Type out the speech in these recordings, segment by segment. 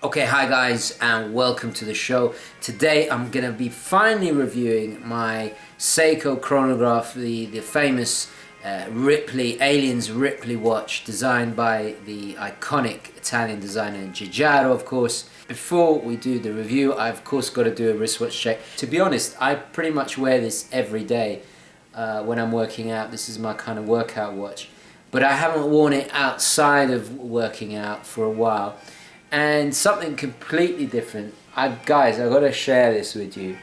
Okay, hi guys, and welcome to the show. Today I'm going to be finally reviewing my Seiko chronograph, the famous Ripley, Aliens Ripley watch, designed by the iconic Italian designer Giugiaro, of course. Before we do the review, I've of course got to do a wristwatch check. To be honest, I pretty much wear this every day when I'm working out. This is my kind of workout watch. But I haven't worn it outside of working out for a while. And something completely different. Guys, I've got to share this with you.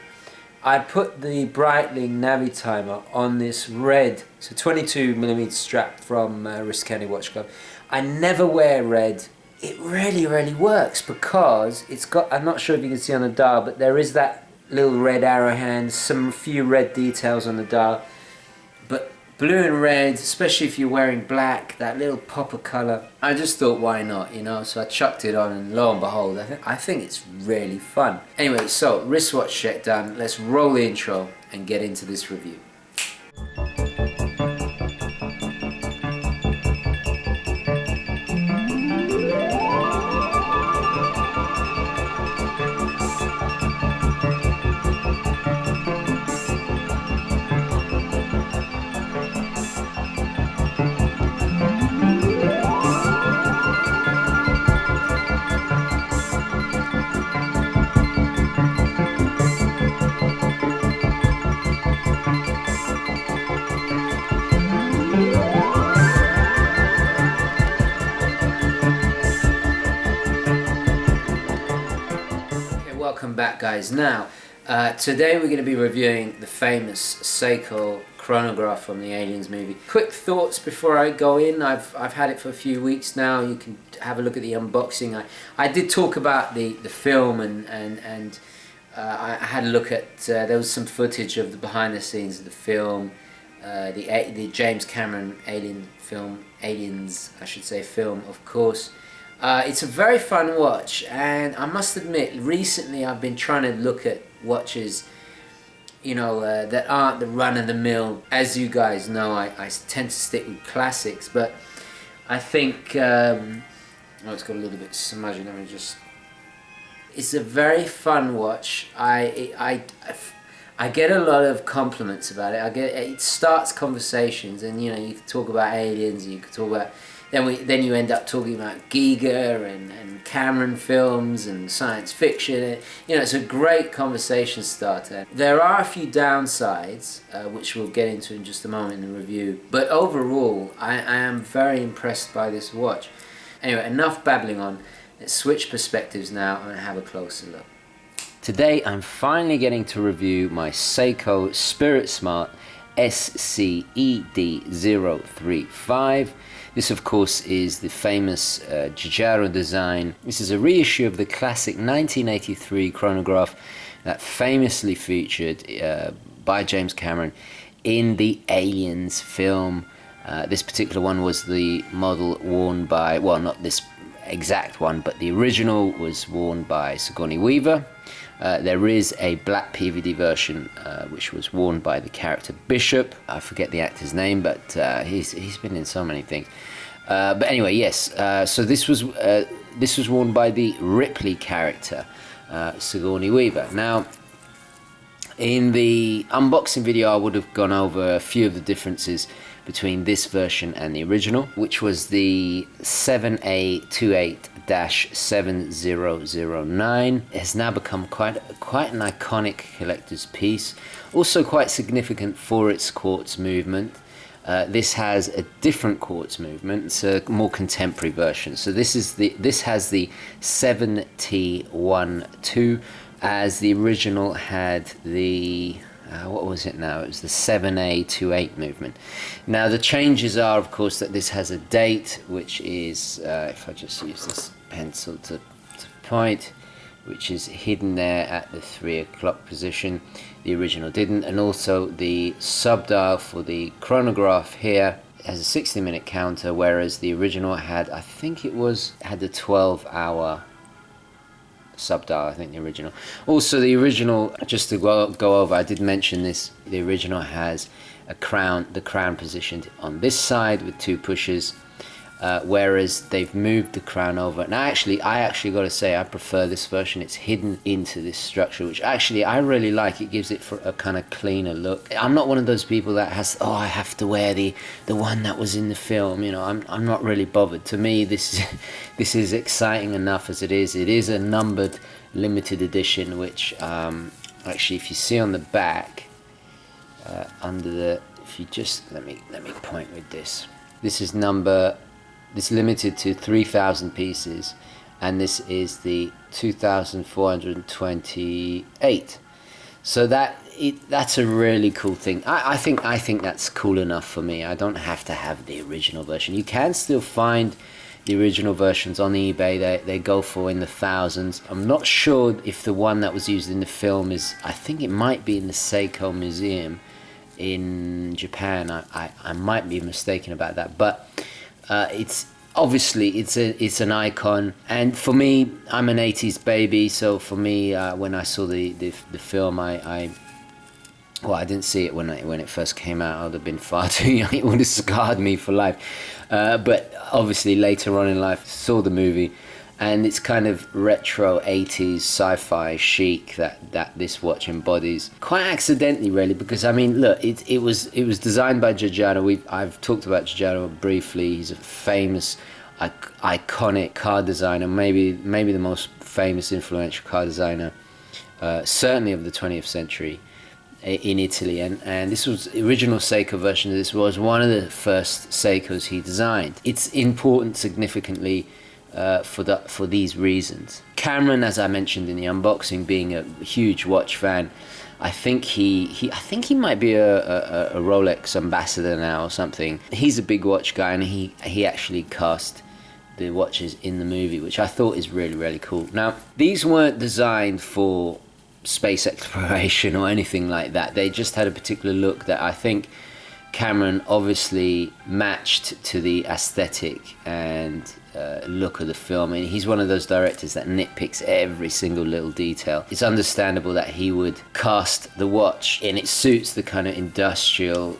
I put the Breitling Navi timer on this red, so 22mm strap from Riscani Watch Club. I never wear red. It really works because it's got, I'm not sure if you can see on the dial, but there is that little red arrow hand, some few red details on the dial. But blue and red, especially if you're wearing black, that little pop of colour. I just thought, why not, you know? So I chucked it on, and lo and behold, I think it's really fun. Anyway, so wristwatch check done. Let's roll the intro and get into this review. Welcome back, guys. Now today we're going to be reviewing the famous Seiko chronograph from the Aliens movie. Quick thoughts before I go in. I've had it for a few weeks now. You can have a look at the unboxing. I did talk about the film and I had a look at there was some footage of the behind the scenes of the film, the James Cameron Aliens I should say film, of course. It's a very fun watch, and I must admit, recently I've been trying to look at watches, you know, that aren't the run-of-the-mill. As you guys know, I tend to stick with classics, but I think, oh, it's got a little bit smudgy. Let me just. It's a very fun watch. I get a lot of compliments about it. It starts conversations, and you know, you can talk about aliens, you can talk about. Then you end up talking about Giga and Cameron films and science fiction. You know, it's a great conversation starter. There are a few downsides, which we'll get into in just a moment in the review. But overall, I am very impressed by this watch. Anyway, enough babbling on. Let's switch perspectives now and have a closer look. Today, I'm finally getting to review my Seiko Spirit Smart SCED035. This, of course, is the famous Giugiaro design. This is a reissue of the classic 1983 chronograph that famously featured by James Cameron in the Aliens film. This particular one was the model worn by, well, not this exact one, but the original was worn by Sigourney Weaver. There is a black PVD version which was worn by the character Bishop. I forget the actor's name, but he's been in so many things. But anyway, yes. So this was worn by the Ripley character, Sigourney Weaver. Now, in the unboxing video, I would have gone over a few of the differences between this version and the original, which was the 7A28-7009. It has now become quite an iconic collector's piece, also quite significant for its quartz movement. This has a different quartz movement. It's a more contemporary version. So this has the 7T12, as the original had the what was it now? It was the 7A28 movement. Now the changes are, of course, that this has a date, which is, if I just use this pencil to point, which is hidden there at the 3 o'clock position. The original didn't. And also the subdial for the chronograph here has a 60-minute counter, whereas the original had, I think it had the 12-hour subdial, I think the original. Also the original, just to go over, I did mention this, the original has the crown positioned on this side with 2 pushes. whereas they've moved the crown over. And I actually got to say, I prefer this version. It's hidden into this structure, which actually I really like. It gives it for a kind of cleaner look. I'm not one of those people that has, oh, I have to wear the one that was in the film. You know, I'm not really bothered. To me, this is exciting enough as it is. It is a numbered limited edition, which actually, if you see on the back, under the, if you just let me point with this. This is this limited to 3,000 pieces, and this is the 2,428. So that's a really cool thing. I think that's cool enough for me. I don't have to have the original version. You can still find the original versions on eBay. They go for in the thousands. I'm not sure if the one that was used in the film is, I think it might be in the Seiko museum in Japan. I might be mistaken about that, but it's obviously it's an icon. And for me, I'm an 80s baby, so for me, when I saw the film, I didn't see it when it first came out. I would have been far too young. It would have scarred me for life. But obviously later on in life, saw the movie, and it's kind of retro 80s sci-fi chic that this watch embodies. Quite accidentally, really, because I mean, look, it was designed by Giugiaro. I've talked about Giugiaro briefly. He's a famous, iconic car designer, maybe the most famous, influential car designer, certainly of the 20th century. In Italy, and this was the original Seiko version of this was one of the first Seikos he designed. It's important significantly for these reasons. Cameron, as I mentioned in the unboxing, being a huge watch fan, I think he might be a Rolex ambassador now or something. He's a big watch guy, and he actually cast the watches in the movie, which I thought is really, really cool. Now, these weren't designed for space exploration or anything like that. They just had a particular look that I think Cameron obviously matched to the aesthetic and look of the film. And he's one of those directors that nitpicks every single little detail. It's understandable that he would cast the watch, and it suits the kind of industrial,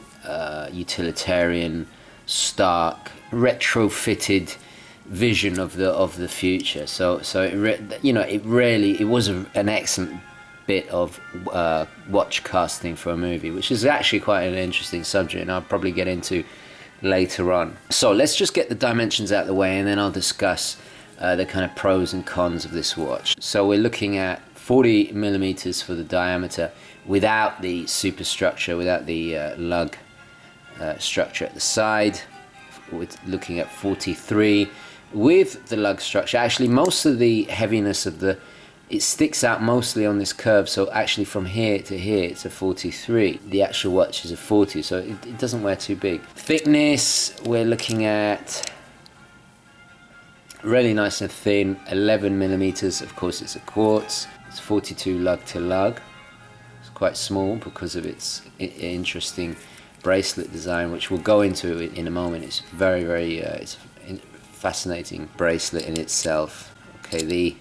utilitarian, stark, retrofitted vision of the future. So it was an excellent bit of watch casting for a movie, which is actually quite an interesting subject, and I'll probably get into later on. So let's just get the dimensions out of the way, and then I'll discuss the kind of pros and cons of this watch. So we're looking at 40 millimeters for the diameter without the superstructure, without the lug structure at the side. We're looking at 43 with the lug structure. Actually, most of the heaviness of it sticks out mostly on this curve, so actually from here to here it's a 43. The actual watch is a 40, so it doesn't wear too big. Thickness, we're looking at really nice and thin, 11 millimeters. Of course, it's a quartz. It's 42 lug to lug. It's quite small because of its interesting bracelet design, which we'll go into in a moment. It's very, very it's a fascinating bracelet in itself. Okay, the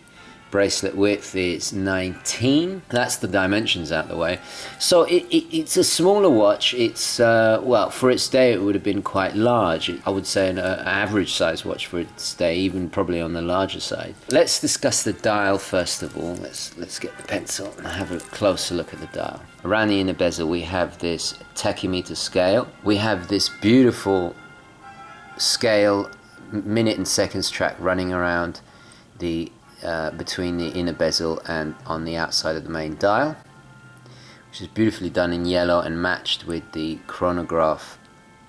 bracelet width is 19. That's the dimensions out the way. So it's a smaller watch. It's well, for its day it would have been quite large. I would say an average size watch for its day, even probably on the larger side. Let's discuss the dial first of all. Let's get the pencil and have a closer look at the dial. Around the inner bezel we have this tachymeter scale. We have this beautiful scale, minute and seconds track running around the between the inner bezel and on the outside of the main dial, which is beautifully done in yellow and matched with the chronograph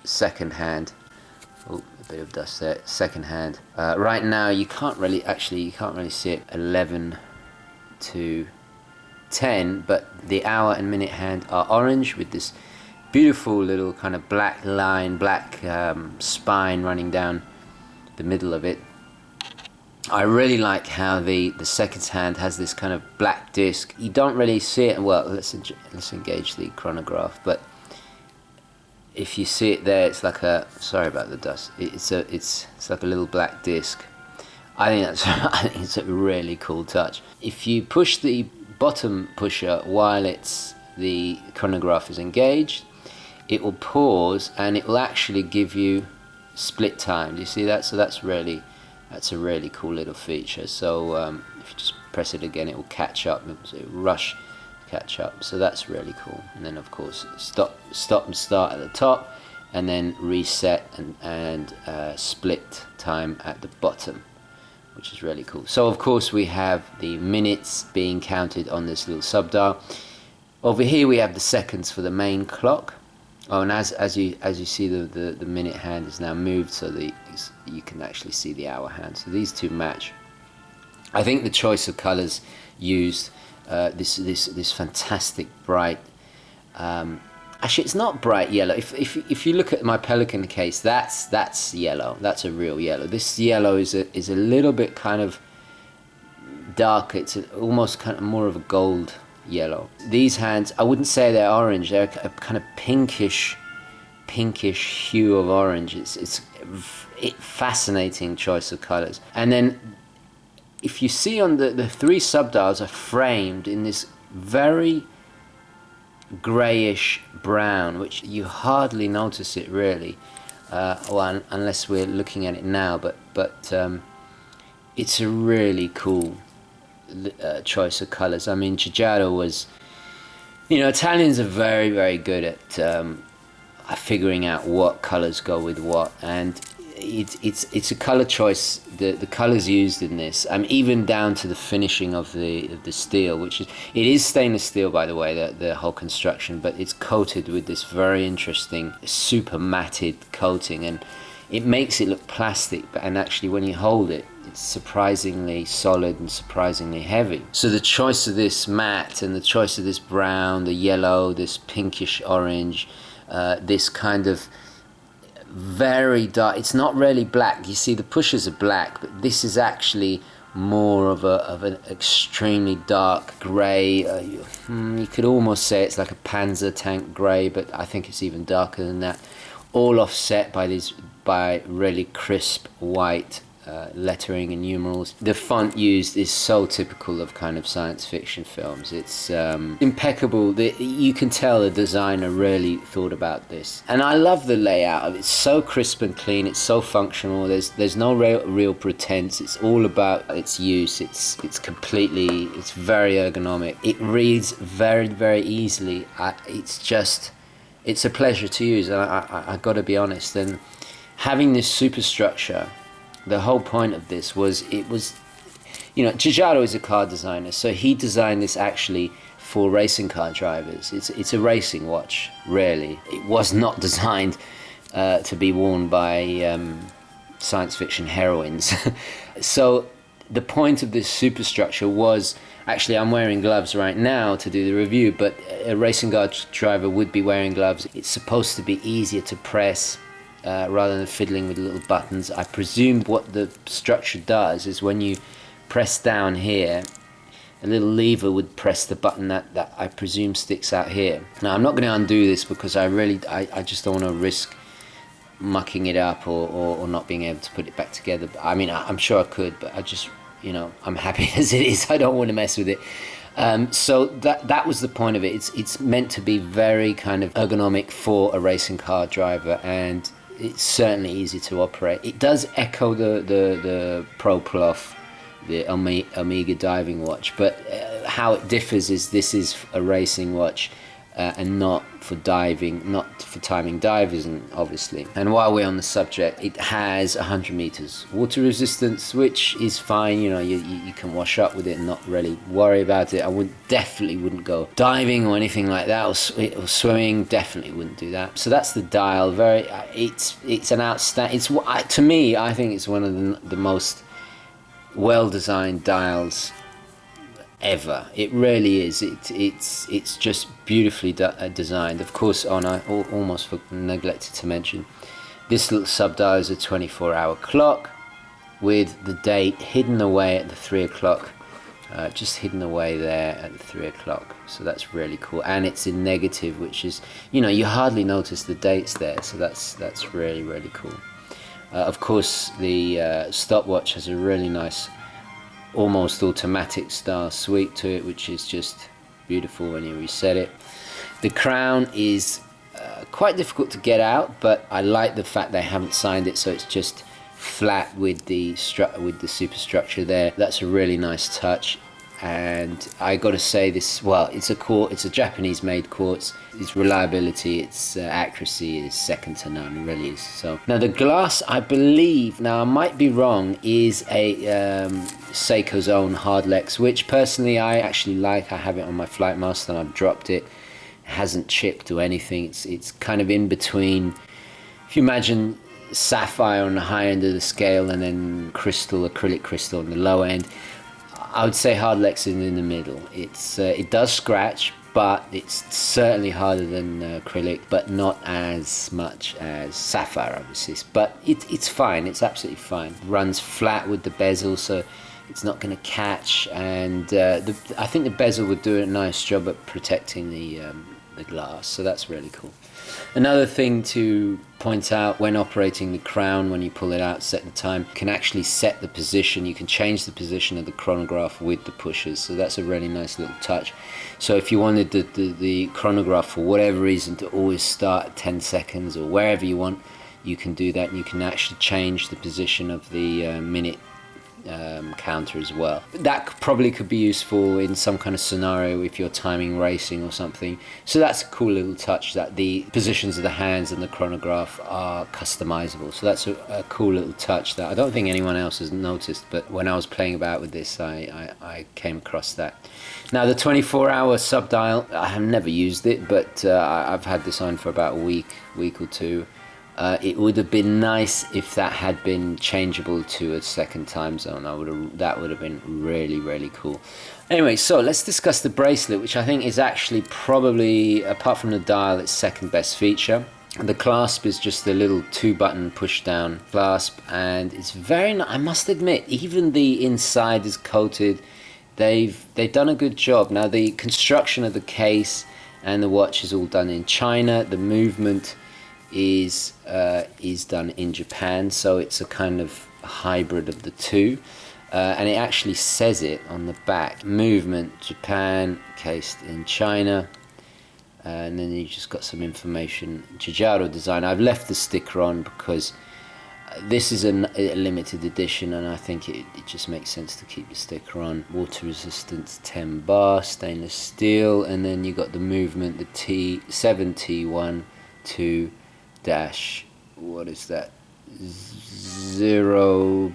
second hand. Oh, a bit of dust there. Second hand. Right now you can't really see it. 11 to 10, but the hour and minute hand are orange with this beautiful little kind of black line, black spine running down the middle of it. I really like how the seconds hand has this kind of black disc. You don't really see it. Well, let's engage the chronograph. But if you see it there, it's like a, sorry about the dust. It's like a little black disc. I think it's a really cool touch. If you push the bottom pusher while the chronograph is engaged, it will pause and it will actually give you split time. Do you see that? So that's a really cool little feature. So if you just press it again, it will catch up. So it will rush, catch up. So that's really cool. And then of course stop and start at the top, and then reset and split time at the bottom, which is really cool. So of course we have the minutes being counted on this little sub dial. Over here we have the seconds for the main clock. Oh, and as you see, the minute hand is now moved, so you can actually see the hour hand. So these two match. I think the choice of colors used, this fantastic bright. Actually, it's not bright yellow. If you look at my Pelican case, that's yellow. That's a real yellow. This yellow is a little bit kind of darker. It's almost kind of more of a gold yellow. These hands, I wouldn't say they're orange. They're a kind of pinkish hue of orange. It's fascinating choice of colors. And then if you see on the three subdials are framed in this very grayish brown, which you hardly notice it really, well, unless we're looking at it now. But it's a really cool choice of colors. I mean, Giugiaro was, Italians are very, very good at figuring out what colors go with what, and it's a color choice. The colors used in this, even down to the finishing of the steel, which it is stainless steel, by the way, the whole construction, but it's coated with this very interesting super matted coating, and it makes it look plastic, and actually when you hold it, it's surprisingly solid and surprisingly heavy. So the choice of this matte and the choice of this brown, the yellow, this pinkish orange, this kind of very dark, it's not really black. You see the pushes are black, but this is actually more of an extremely dark grey. You could almost say it's like a Panzer tank grey, but I think it's even darker than that. All offset by really crisp white lettering and numerals. The font used is so typical of kind of science fiction films. It's impeccable. You can tell the designer really thought about this, and I love the layout of it. It's so crisp and clean. It's so functional. There's no real pretense. It's all about its use. It's very ergonomic. It reads very, very easily. It's a pleasure to use, and I got to be honest. And having this superstructure, the whole point of this was, Giugiaro is a car designer, so he designed this actually for racing car drivers. It's a racing watch, really. It was not designed to be worn by science fiction heroines. So the point of this superstructure was, actually I'm wearing gloves right now to do the review, but a racing car driver would be wearing gloves. It's supposed to be easier to press, rather than fiddling with little buttons. I presume what the structure does is when you press down here, a little lever would press the button that I presume sticks out here. Now I'm not going to undo this because I just don't want to risk mucking it up or not being able to put it back together. I mean, I'm sure I could, but I just, I'm happy as it is. I don't want to mess with it. So that was the point of it. It's meant to be very kind of ergonomic for a racing car driver, and it's certainly easy to operate. It does echo the Pro Plough, the Omega diving watch, but how it differs is this is a racing watch and not for diving, not for timing divers, obviously. And while we're on the subject, it has 100 meters water resistance, which is fine. You can wash up with it and not really worry about it. I definitely wouldn't go diving or anything like that, or swimming. Definitely wouldn't do that. So that's the dial. It's an outstanding. To me, I think it's one of the most well-designed dials ever. It really is. It's just beautifully designed. Of course, I almost neglected to mention, this little subdial is a 24-hour clock with the date hidden away at the 3 o'clock, just hidden away there at the 3 o'clock. So that's really cool, and it's in negative, which is, you hardly notice the dates there. So that's really, really cool. Of course, the stopwatch has a really nice, almost automatic style sweep to it, which is just beautiful when you reset it. The crown is quite difficult to get out, but I like the fact they haven't signed it, so it's just flat with the superstructure there. That's a really nice touch. And I got to say, this, well, it's a Japanese made quartz. Its reliability, its accuracy is second to none. It really is. So now the glass, I believe, now I might be wrong, is a Seiko's own Hardlex, which personally I actually like. I have it on my Flight Master and I've dropped it. It hasn't chipped or anything. It's kind of in between. If you imagine sapphire on the high end of the scale and then acrylic crystal on the low end, I would say Hardlex is in the middle. It does scratch, but it's certainly harder than acrylic, but not as much as sapphire, obviously. But it's fine. It's absolutely fine. Runs flat with the bezel, so it's not going to catch. And I think the bezel would do a nice job at protecting the glass, so that's really cool. Another thing to point out, when operating the crown, when you pull it out, set the time, you can actually set the position. You can change the position of the chronograph with the pushers, so that's a really nice little touch. So if you wanted the chronograph for whatever reason to always start at 10 seconds or wherever you want, you can do that, and you can actually change the position of the minute counter as well. That probably could be useful in some kind of scenario if you're timing racing or something. So that's a cool little touch, that the positions of the hands and the chronograph are customizable. So that's a cool little touch that I don't think anyone else has noticed, but when I was playing about with this, I came across that. Now the 24-hour subdial, I have never used it, but I've had this on for about a week or two. It would have been nice if that had been changeable to a second time zone. That would have been really, really cool. Anyway, so let's discuss the bracelet, which I think is actually probably, apart from the dial, its second best feature. The clasp is just a little 2-button push-down clasp, and it's very nice. I must admit, even the inside is coated. They've done a good job. Now the construction of the case and the watch is all done in China. The movement is done in Japan, so it's a kind of hybrid of the two, and it actually says it on the back: movement Japan, cased in China. And then you just got some information, Giugiaro design. I've left the sticker on because this is a limited edition, and I think it just makes sense to keep the sticker on. Water resistance 10 bar, stainless steel, and then you got the movement, the T7T1 to dash, what is that, 0BLO,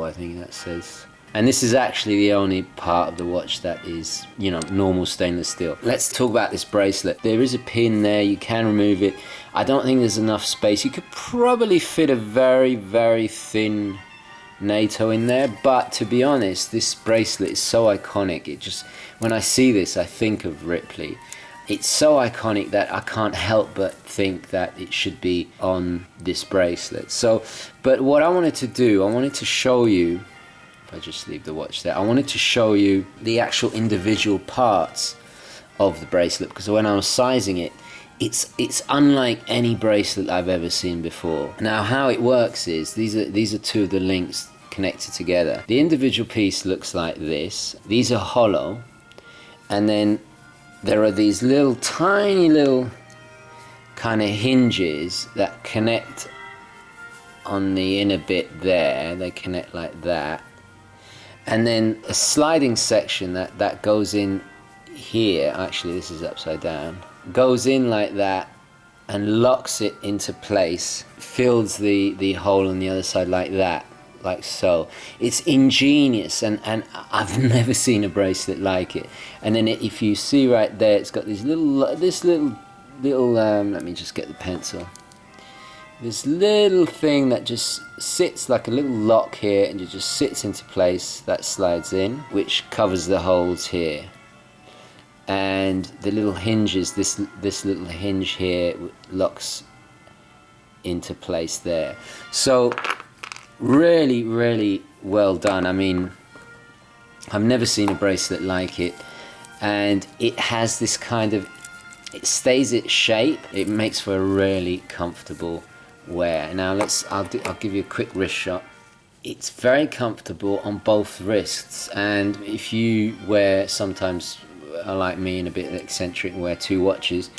I think that says. And this is actually the only part of the watch that is, normal stainless steel. Let's talk about this bracelet. There is a pin there, you can remove it. I don't think there's enough space. You could probably fit a very, very thin NATO in there, but to be honest, this bracelet is so iconic. When I see this, I think of Ripley. It's so iconic that I can't help but think that it should be on this bracelet. So, but what I wanted to do, I wanted to show you, if I just leave the watch there, I wanted to show you the actual individual parts of the bracelet, because when I was sizing it, it's unlike any bracelet I've ever seen before. Now how it works is, these are two of the links connected together. The individual piece looks like this. These are hollow, and then there are these little tiny little kind of hinges that connect on the inner bit there. They connect like that, and then a sliding section that goes in here. Actually, this is upside down. Goes in like that and locks it into place, fills the hole on the other side like that, like so. It's ingenious, and I've never seen a bracelet like it. And then if you see right there, it's got this little let me just get the pencil. This little thing that just sits like a little lock here, and it just sits into place. That slides in, which covers the holes here. And the little hinges, this little hinge here locks into place there. So really, really well done. I mean, I've never seen a bracelet like it, and it has this kind of, it stays its shape. It makes for a really comfortable wear. Now I'll give you a quick wrist shot. It's very comfortable on both wrists, and if you wear, sometimes like me and a bit eccentric, wear two watches,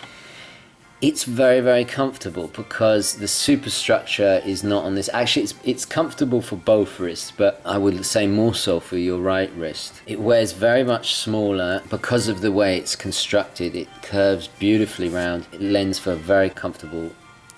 It's very, very comfortable because the superstructure is not on this. Actually, it's comfortable for both wrists, but I would say more so for your right wrist. It wears very much smaller because of the way it's constructed. It curves beautifully round. It lends for a very comfortable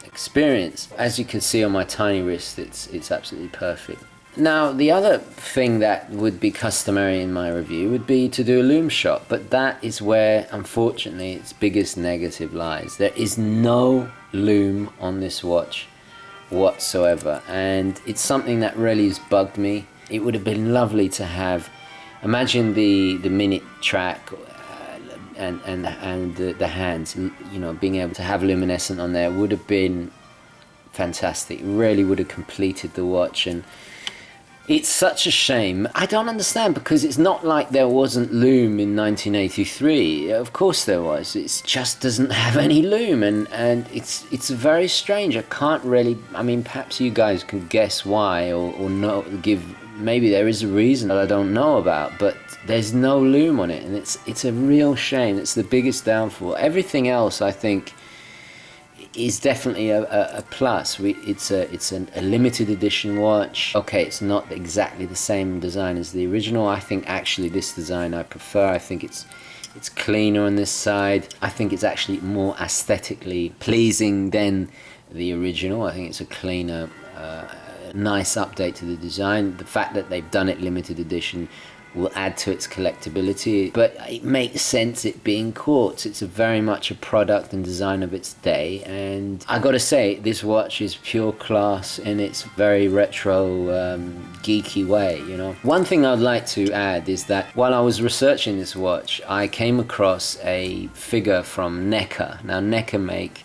experience. As you can see on my tiny wrist, it's absolutely perfect. Now, the other thing that would be customary in my review would be to do a loom shot, but that is where, unfortunately, its biggest negative lies. There is no loom on this watch whatsoever, and it's something that really has bugged me. It would have been lovely to have, imagine the minute track and the hands, you know, being able to have luminescent on there would have been fantastic. It really would have completed the watch, and it's such a shame. I don't understand, because it's not like there wasn't loom in 1983. Of course there was. It just doesn't have any loom, and it's very strange. I can't really. I mean, perhaps you guys can guess why, or know, maybe there is a reason that I don't know about. But there's no loom on it, and it's a real shame. It's the biggest downfall. Everything else, I think, is definitely a plus. It's a limited edition watch. Okay, it's not exactly the same design as the original. I think actually this design I prefer. I think it's cleaner on this side. I think it's actually more aesthetically pleasing than the original. I think it's a cleaner, nice update to the design. The fact that they've done it limited edition will add to its collectability, but it makes sense it being quartz. It's very much a product and design of its day, and I gotta say, this watch is pure class in its very retro, geeky way, you know. One thing I'd like to add is that while I was researching this watch, I came across a figure from NECA. Now, NECA make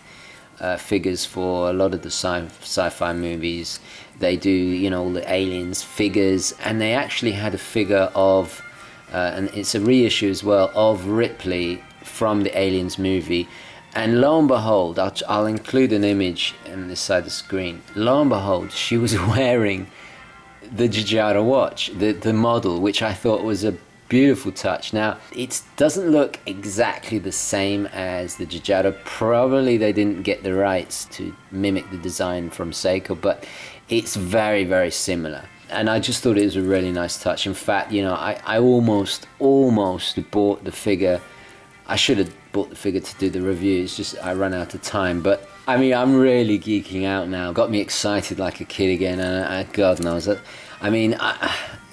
figures for a lot of the sci-fi movies. They do, you know, all the aliens figures, and they actually had a figure of, and it's a reissue as well, of Ripley from the Aliens movie. And lo and behold, I'll include an image on this side of the screen. Lo and behold, she was wearing the Giugiaro watch, the model, which I thought was a beautiful touch. Now, it doesn't look exactly the same as the Giugiaro. Probably they didn't get the rights to mimic the design from Seiko, but it's very, very similar. And I just thought it was a really nice touch. In fact, you know, I almost bought the figure. I should have bought the figure to do the review. It's just I ran out of time. But I mean, I'm really geeking out now. Got me excited like a kid again. And God knows that. I mean,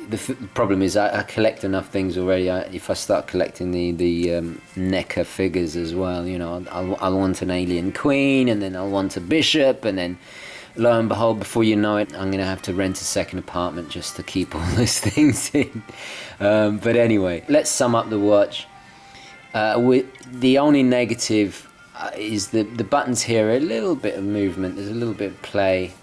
the problem is I collect enough things already. If I start collecting the NECA figures as well, you know, I'll want an alien queen, and then I'll want a bishop, and then lo and behold, before you know it, I'm going to have to rent a second apartment just to keep all those things in. But anyway, let's sum up the watch. The only negative is the buttons here are a little bit of movement. There's a little bit of play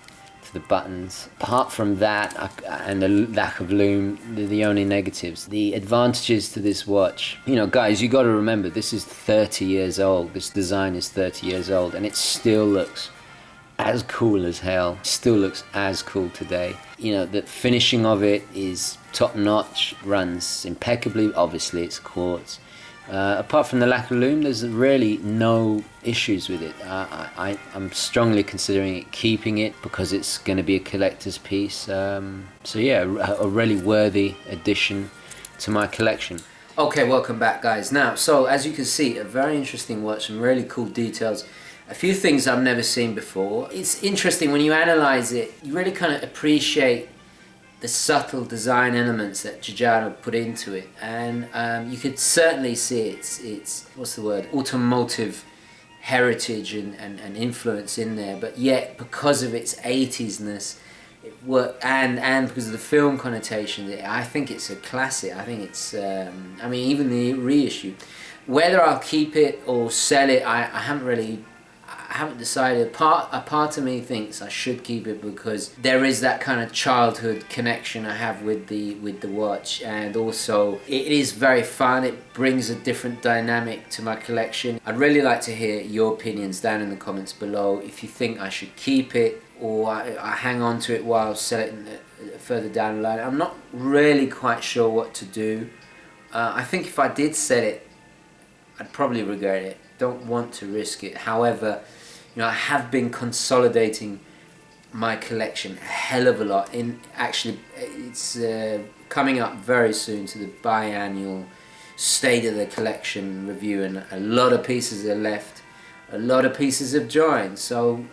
to the buttons. Apart from that, and the lack of loom, they're the only negatives. The advantages to this watch, you know, guys, you got to remember, this is 30 years old. This design is 30 years old, and it still looks as cool as hell. Still looks as cool today. You know, the finishing of it is top notch, runs impeccably. Obviously it's quartz. Apart from the lack of loom, there's really no issues with it. I'm strongly considering keeping it because it's going to be a collector's piece. So yeah, a really worthy addition to my collection. Okay, welcome back, guys. Now, so as you can see, a very interesting watch, some really cool details. A few things I've never seen before. It's interesting when you analyze it, you really kind of appreciate the subtle design elements that Giugiaro put into it, and you could certainly see its what's the word, automotive heritage and influence in there, but yet because of its 80s-ness, it worked, and because of the film connotation, I think it's a classic. I think it's, I mean, even the reissue. Whether I'll keep it or sell it, I haven't decided. A part of me thinks I should keep it because there is that kind of childhood connection I have with the watch, and also it is very fun. It brings a different dynamic to my collection. I'd really like to hear your opinions down in the comments below. If you think I should keep it or I hang on to it while I sell it further down the line. I'm not really quite sure what to do. I think if I did sell it, I'd probably regret it. don't want to risk it. However, you know, I have been consolidating my collection a hell of a lot. Actually, it's coming up very soon to the biannual State of the Collection review, and a lot of pieces are left, a lot of pieces have joined. So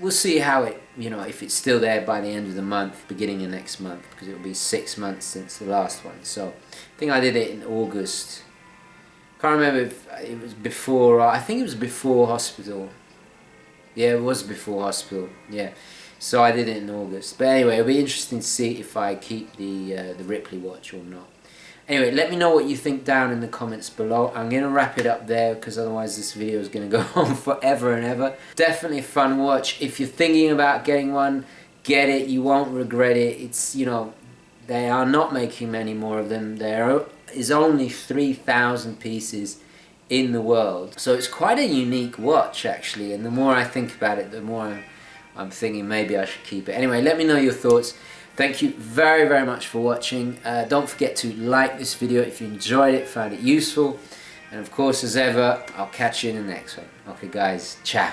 we'll see how it, you know, if it's still there by the end of the month, beginning of next month, because it will be 6 months since the last one. So I think I did it in August. Can't remember if it was before. I think it was before Hospital. Yeah, it was before Hospital. Yeah. So I did it in August. But anyway, it'll be interesting to see if I keep the Ripley watch or not. Anyway, let me know what you think down in the comments below. I'm going to wrap it up there because otherwise this video is going to go on forever and ever. Definitely a fun watch. If you're thinking about getting one, get it. You won't regret it. It's, you know, they are not making many more of them. There is only 3,000 pieces in the world. So it's quite a unique watch actually. And the more I think about it, the more I'm thinking maybe I should keep it. Anyway, let me know your thoughts. Thank you very, very much for watching. Don't forget to like this video if you enjoyed it, found it useful. And of course, as ever, I'll catch you in the next one. Okay guys, ciao.